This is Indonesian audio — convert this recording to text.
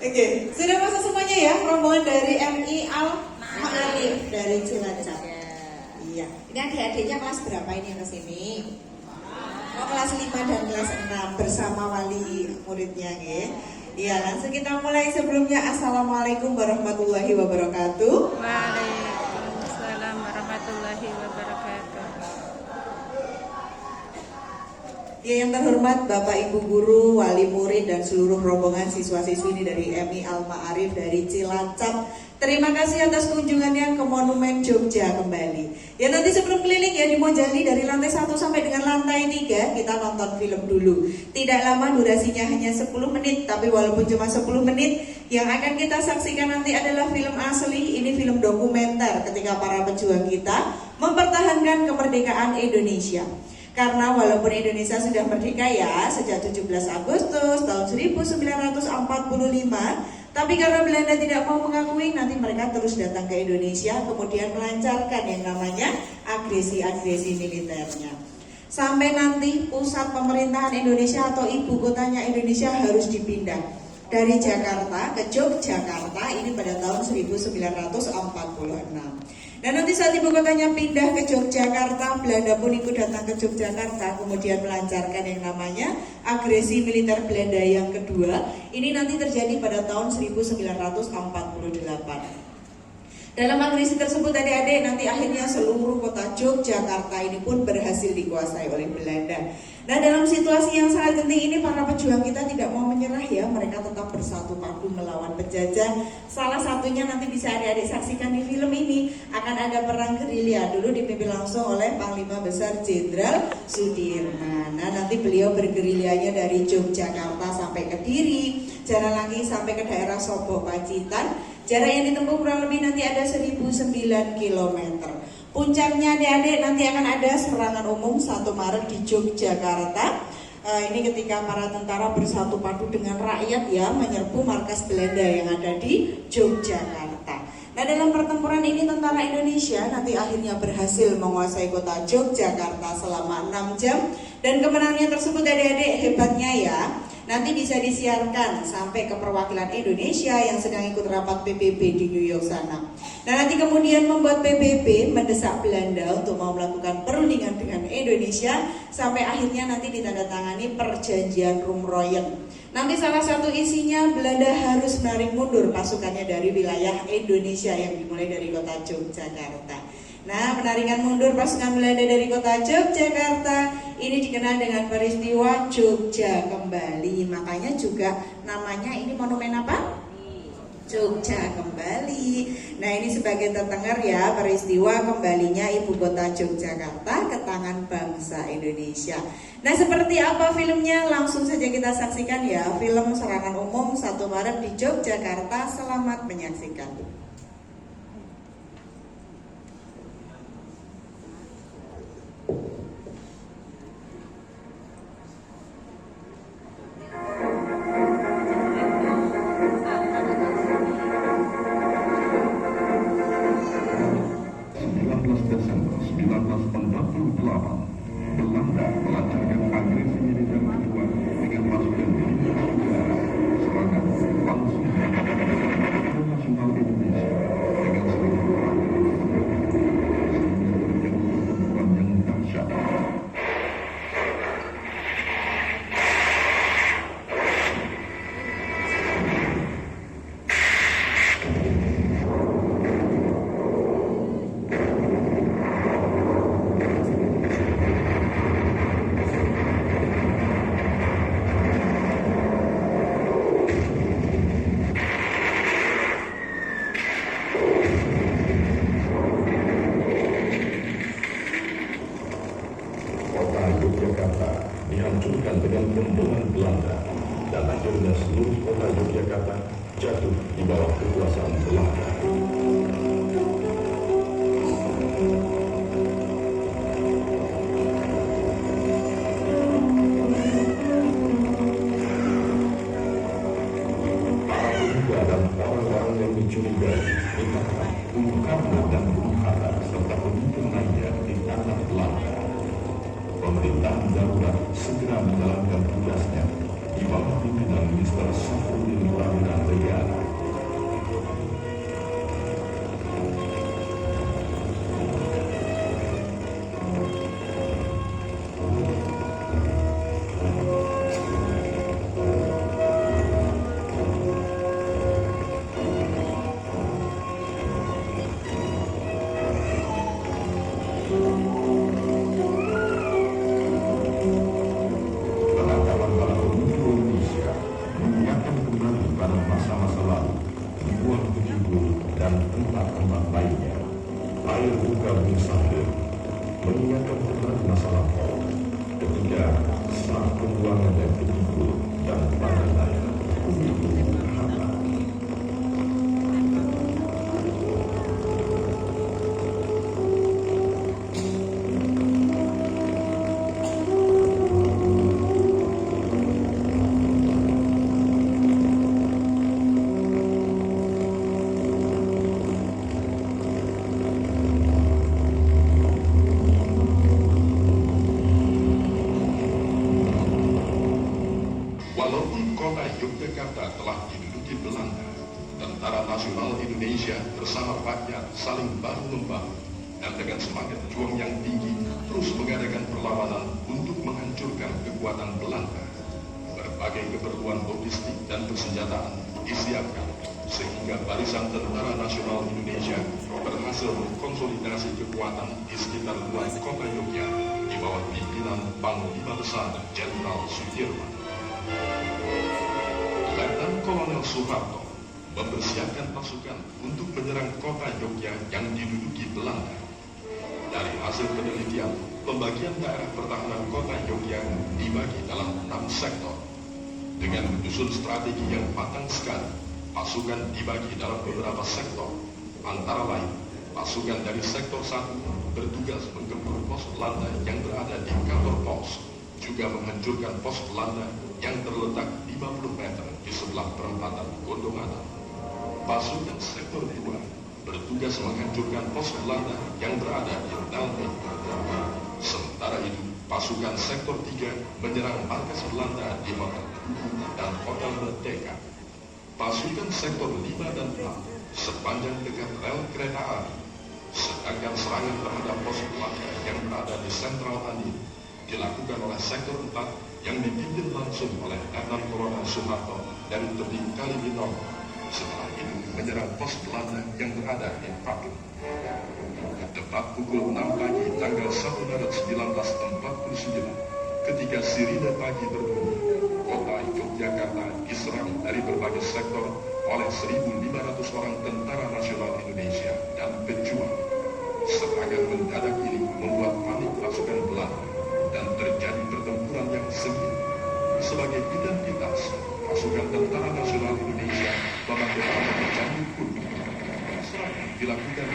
Oke, sudah masuk semuanya ya rombongan dari MI Al-Ma'arif dari Cilacap. Iya, ini adik-adiknya kelas berapa ini yang kesini? Oh, kelas 5 dan kelas 6 bersama wali muridnya ya. Iya, langsung kita mulai. Sebelumnya assalamualaikum warahmatullahi wabarakatuh. Waalaikumsalam warahmatullahi wabarakatuh. Ya, yang terhormat Bapak Ibu Guru, Wali Murid dan seluruh rombongan siswa-siswi ini dari MI Al-Ma'arif dari Cilacap. Terima kasih atas kunjungannya ke Monumen Jogja kembali. Ya, nanti sebelum keliling ya di Mojali dari lantai 1 sampai dengan lantai 3 kita nonton film dulu. Tidak lama, durasinya hanya 10 menit, tapi walaupun cuma 10 menit, yang akan kita saksikan nanti adalah film asli. Ini film dokumenter ketika para pejuang kita mempertahankan kemerdekaan Indonesia. Karena walaupun Indonesia sudah merdeka ya sejak 17 Agustus tahun 1945, tapi karena Belanda tidak mau mengakui, nanti mereka terus datang ke Indonesia, kemudian melancarkan yang namanya agresi-agresi militernya. Sampai nanti pusat pemerintahan Indonesia atau ibu kotanya Indonesia harus dipindah dari Jakarta ke Yogyakarta, ini pada tahun 1946. Dan nanti saat ibu kotanya pindah ke Yogyakarta, Belanda pun ikut datang ke Yogyakarta, kemudian melancarkan yang namanya agresi militer Belanda yang kedua. Ini nanti terjadi pada tahun 1948. Dalam agresi tersebut adik-adik, nanti akhirnya seluruh kota Yogyakarta ini pun berhasil dikuasai oleh Belanda. Nah, dalam situasi yang sangat genting ini para pejuang kita tidak mau menyerah ya. Mereka tetap bersatu padu melawan penjajah. Salah satunya nanti bisa adik-adik saksikan di film ini. Akan ada perang gerilya, dulu dipimpin langsung oleh Panglima Besar Jenderal Sudirman. Nah, nanti beliau bergerilyanya dari Yogyakarta sampai Kediri, jalan lagi sampai ke daerah Sobo Pacitan. Jarak yang ditempuh kurang lebih nanti ada 1009 km. Puncaknya adik-adik nanti akan ada serangan umum 1 Maret di Yogyakarta. Ini ketika para tentara bersatu padu dengan rakyat ya menyerbu markas Belanda yang ada di Yogyakarta. Nah, dalam pertempuran ini tentara Indonesia nanti akhirnya berhasil menguasai kota Yogyakarta selama 6 jam. Dan kemenangannya tersebut adik-adik hebatnya ya, nanti bisa disiarkan sampai ke perwakilan Indonesia yang sedang ikut rapat PBB di New York sana. Nah, nanti kemudian membuat PBB mendesak Belanda untuk mau melakukan perundingan dengan Indonesia sampai akhirnya nanti ditandatangani perjanjian Rumroyen. Nanti salah satu isinya Belanda harus menarik mundur pasukannya dari wilayah Indonesia yang dimulai dari kota Yogyakarta. Nah, penarikan mundur pasukan Belanda dari kota Yogyakarta ini dikenal dengan peristiwa Jogja Kembali. Makanya juga namanya ini monumen apa? Jogja Kembali. Nah, ini sebagai terdengar ya peristiwa kembalinya ibu kota Yogyakarta ke tangan bangsa Indonesia. Nah, seperti apa filmnya? Langsung saja kita saksikan ya. Film serangan umum 1 Maret di Yogyakarta. Selamat menyaksikan. Desember 1948, Belanda melancarkan agresi militer kedua dengan pasukan militer udara. Serangan langsung nasional Indonesia dengan seluruh rakyat sehingga terjadi pertempuran yang dahsyat. Yogyakarta dihancurkan dengan rombongan Belanda dan akhirnya seluruh kota Yogyakarta jatuh di bawah kekuasaan Belanda. Para pemuda dan orang-orang yang dicurigai ditangkap, Bung Karno dan Bung Hatta serta pemimpin lainnya di tanah Belanda. Pemerintahan darurat segera menjalankan tugasnya di bawah pimpinan Mr. Safruddin Prawiran Reja sambil mengingatkan kembali masa lampau ketika saat perjuangan yang begitu dan panen raya begitu hangat. Walaupun kota Yogyakarta telah diduduki Belanda, Tentara Nasional Indonesia bersama rakyat saling bahu-membahu dan dengan semangat juang yang tinggi terus mengadakan perlawanan untuk menghancurkan kekuatan Belanda. Berbagai keperluan logistik dan persenjataan disiapkan sehingga Barisan Tentara Nasional Indonesia berhasil mengkonsolidasi kekuatan di sekitar luar kota Yogyakarta di bawah pimpinan Panglima Besar Jenderal Sudirman. Letnan Kolonel Soeharto mempersiapkan pasukan untuk menyerang kota Yogyakarta yang diduduki Belanda. Dari hasil penelitian, pembagian daerah pertahanan kota Yogyakarta dibagi dalam 6 sektor. Dengan menyusun strategi yang matang sekali, pasukan dibagi dalam beberapa sektor. Antara lain, pasukan dari sektor 1 bertugas menggempur pos Belanda yang berada di kantor pos, juga menghancurkan pos Belanda yang terletak 50 meter di sebelah perempatan Gondomata. Pasukan sektor 2 bertugas menghancurkan pos Belanda yang berada di Dalmi. Sementara itu, pasukan sektor 3 menyerang markas Belanda di Hotel Tugu dan Hotel Merdeka. Pasukan sektor 5 dan 6 sepanjang dekat rel kereta api. Sedangkan serangan terhadap pos Belanda yang berada di Sentral Andi dilakukan oleh sektor 4 yang dipimpin langsung oleh Letnan Kolonel Soeharto dari tebing Kali Bintang. Setelah itu menyerang pos Belanda yang berada di Patung. Tepat pukul 6 pagi tanggal 1 Maret 1949, ketika sirine pagi berbunyi, kota Yogyakarta diserang dari berbagai sektor oleh 1.500 orang Tentara Nasional Indonesia dan pejuang. Serangan mendadak ini membuat panik pasukan Belanda dan terjadi pertempuran yang sengit. Sebagai identitas, pasukan Tentara Nasional Indonesia memakai nama Jambu Kuning. Serangan dilakukan